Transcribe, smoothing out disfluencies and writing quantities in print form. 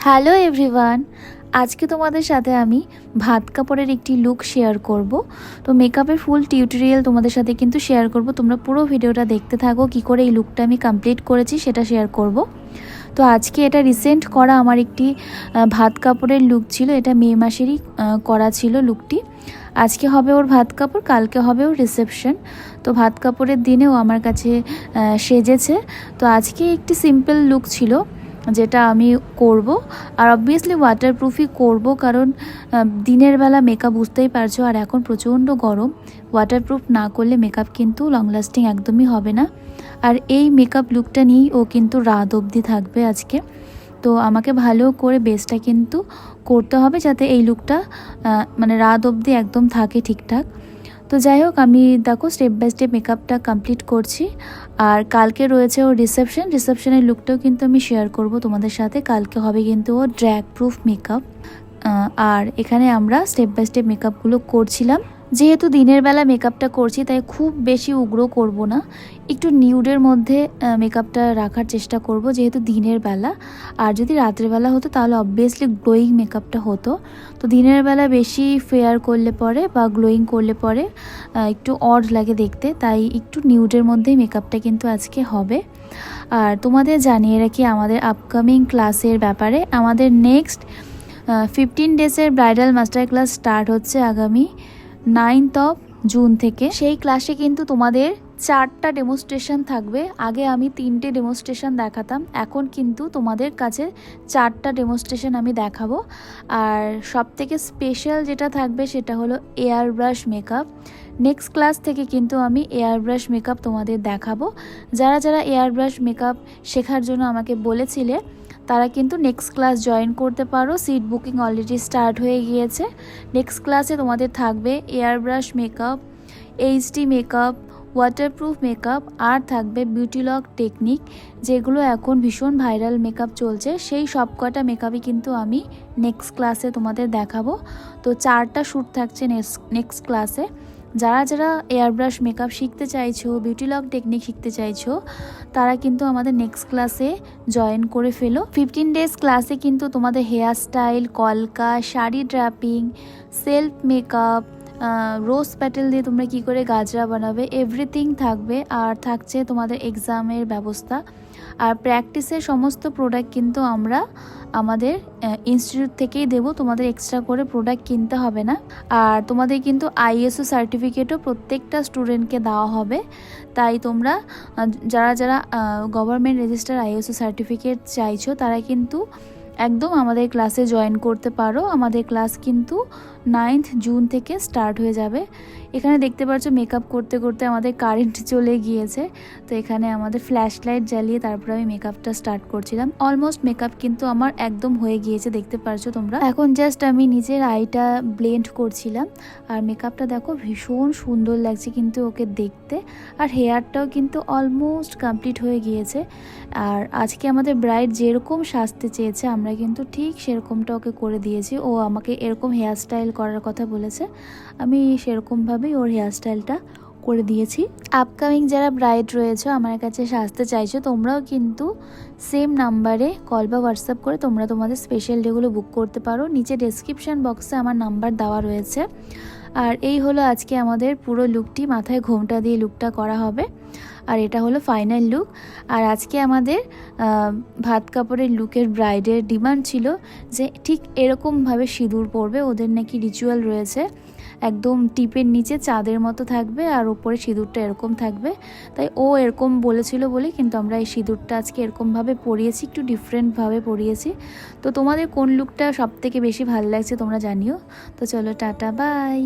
Hello everyone, আজকে তোমাদের সাথে আমি ভাত কাপড়ের একটি লুক শেয়ার করব। তো মেকআপের ফুল টিউটোরিয়াল তোমাদের সাথে কিন্তু শেয়ার করব। তোমরা পুরো ভিডিওটা দেখতে থাকো, কি করে এই লুকটা আমি কমপ্লিট করেছি সেটা শেয়ার করব। তো আজকে এটা রিসেন্ট করা আমার একটি ভাত কাপড়ের লুক ছিল। এটা মে মাসেরই করা ছিল লুকটি। আজকে হবে ওর ভাত কাপড়, কালকে হবে ওর রিসেপশন। তো ভাত কাপড়ের দিনেও আমার কাছে সেজেছে। তো আজকে একটি সিম্পল লুক ছিল যেটা আমি করব, আর অবভিয়াসলি ওয়াটারপ্রুফই করব, কারণ দিনের বেলা মেকআপ বুঝতেই পারছো, আর এখন প্রচণ্ড গরম। ওয়াটারপ্রুফ না করলে মেকআপ কিন্তু লং লাস্টিং একদমই হবে না। আর এই মেকআপ লুকটা নিয়েই ও কিন্তু রাত অবধি থাকবে আজকে। তো আমাকে ভালো করে বেসটা কিন্তু করতে হবে, যাতে এই লুকটা মানে রাত অবধি একদম থাকে ঠিকঠাক। তো যাই হোক, আমি দেখো স্টেপ বাই স্টেপ মেকআপটা কমপ্লিট করছি। আর কালকে রয়েছে ওর রিসেপশনের লুকটাও কিন্তু আমি শেয়ার করব তোমাদের সাথে। কালকে হবে কিন্তু ও ড্র্যাগ প্রুফ মেকআপ। আর এখানে আমরা স্টেপ বাই স্টেপ মেকআপগুলো করছিলাম। যেহেতু দিনের বেলা মেকআপটা করছি, তাই খুব বেশি উগ্র করব না, একটু নিউডের মধ্যে মেকআপটা রাখার চেষ্টা করব, যেহেতু দিনের বেলা। আর যদি রাতের বেলা হতো তাহলে অবভিয়াসলি গ্লোয়িং মেকআপটা হতো। তো দিনের বেলা বেশি ফেয়ার করলে পরে বা গ্লোয়িং করলে পরে একটু অড লাগে দেখতে, তাই একটু নিউডের মধ্যেই মেকআপটা কিন্তু আজকে হবে। আর তোমাদের জানিয়ে রাখি আমাদের আপকামিং ক্লাসের ব্যাপারে। আমাদের নেক্সট 15 ডেজের ব্রাইডাল মাস্টার ক্লাস স্টার্ট হচ্ছে আগামী 9th of জুন থেকে। সেই ক্লাসে কিন্তু তোমাদের 4টা ডেমনস্ট্রেশন থাকবে। আগে আমি 3টে ডেমনস্ট্রেশন দেখাতাম, এখন কিন্তু তোমাদের কাছে 4টা ডেমনস্ট্রেশন আমি দেখাবো। আর সবথেকে স্পেশাল যেটা থাকবে সেটা হলো air brush makeup. Next class থেকে কিন্তু আমি এয়ার ব্রাশ মেকআপ তোমাদের দেখাবো। যারা যারা এয়ার ব্রাশ মেকআপ শেখার জন্য আমাকে বলেছিলে, তারা কিন্তু নেক্সট ক্লাস জয়েন করতে পারো। সিট বুকিং অলরেডি স্টার্ট হয়ে গিয়েছে। নেক্সট ক্লাসে তোমাদের থাকবে air brush makeup, HD makeup, waterproof makeup, আর থাকবে বিউটি লক টেকনিক, যেগুলো এখন ভীষণ ভাইরাল মেকআপ চলছে। সেই সবকটা মেকআপই কিন্তু আমি নেক্সট ক্লাসে তোমাদের দেখাবো। তো 4টা শ্যুট থাকছে নেক্সট ক্লাসে। যারা যারা এয়ার ব্রাশ মেকআপ শিখতে চাইছো, বিউটি লক টেকনিক শিখতে চাইছো, তারা কিন্তু আমাদের নেক্সট ক্লাসে জয়েন করে ফেলো। 15 ডেজ ক্লাসে কিন্তু তোমাদের হেয়ার স্টাইল, কলকা, শাড়ি ড্র্যাপিং, সেলফ মেকআপ, রোজ প্যাটেল দিয়ে তোমরা কি করে গাজরা বানাবে, এভরিথিং থাকবে। আর থাকছে তোমাদের এক্সামের ব্যবস্থা। আর প্র্যাকটিসের সমস্ত প্রোডাক্ট কিন্তু আমরা আমাদের ইনস্টিটিউট থেকেই দেবো, তোমাদের এক্সট্রা করে প্রোডাক্ট কিনতে হবে না। আর তোমাদের কিন্তু আইএসও সার্টিফিকেটও প্রত্যেকটা স্টুডেন্টকে দেওয়া হবে। তাই তোমরা যারা যারা গভর্নমেন্ট রেজিস্টার আইএসও সার্টিফিকেট চাইছো, তারা কিন্তু একদম আমাদের ক্লাসে জয়েন করতে পারো। আমাদের ক্লাস কিন্তু 9th জুন থেকে স্টার্ট হয়ে যাবে। এখানে দেখতে পাচ্ছ মেকআপ করতে করতে আমাদের কারেন্ট চলে গিয়েছে। তো এখানে আমাদের ফ্ল্যাশ লাইট জ্বালিয়ে তারপরে আমি মেকআপটা স্টার্ট করছিলাম। অলমোস্ট মেকআপ কিন্তু আমার একদম হয়ে গিয়েছে, দেখতে পারছো তোমরা। এখন জাস্ট আমি নিজের আইটা ব্লেন্ড করছিলাম। আর মেকআপটা দেখো ভীষণ সুন্দর লাগছে কিন্তু ওকে দেখতে। আর হেয়ারটাও কিন্তু অলমোস্ট কমপ্লিট হয়ে গিয়েছে। আর আজকে আমাদের ব্রাইড যেরকম সাজতে চেয়েছে, আমরা কিন্তু ঠিক সেরকমটা ওকে করে দিয়েছি। ও আমাকে এরকম হেয়ার স্টাইল করার কথা বলেছে, আমি সেরকমভাবেই ওর হেয়ার স্টাইলটা করে দিয়েছি। আপকামিং যারা ব্রাইড রয়েছে আমার কাছে সাজতে চাইছো, তোমরাও কিন্তু সেম নাম্বারে কল বা হোয়াটসঅ্যাপ করে তোমরা তোমাদের স্পেশাল ডেগুলো বুক করতে পারো। নিচে ডেসক্রিপশান বক্সে আমার নাম্বার দেওয়া রয়েছে। আর এই হলো আজকে আমাদের পুরো লুকটি, মাথায় ঘোমটা দিয়ে লুকটা করা হবে। আর এটা হলো ফাইনাল লুক। আর আজকে আমাদের ভাত কাপড়ের লুকের ব্রাইডের ডিমান্ড ছিল যে ঠিক এরকমভাবে সিঁদুর পরবে। ওদের নাকি রিচুয়াল রয়েছে, একদম টিপের নিচে চাঁদের মতো থাকবে আর ওপরে সিঁদুরটা এরকম থাকবে। তাই ও এরকম বলেছিল বলে কিন্তু আমরা এই সিঁদুরটা আজকে এরকমভাবে পরিয়েছি, একটু ডিফারেন্টভাবে পরিয়েছি। তো তোমাদের কোন লুকটা সবথেকে বেশি ভালো লাগছে তোমরা জানিও। তো চলো টাটা, বাই।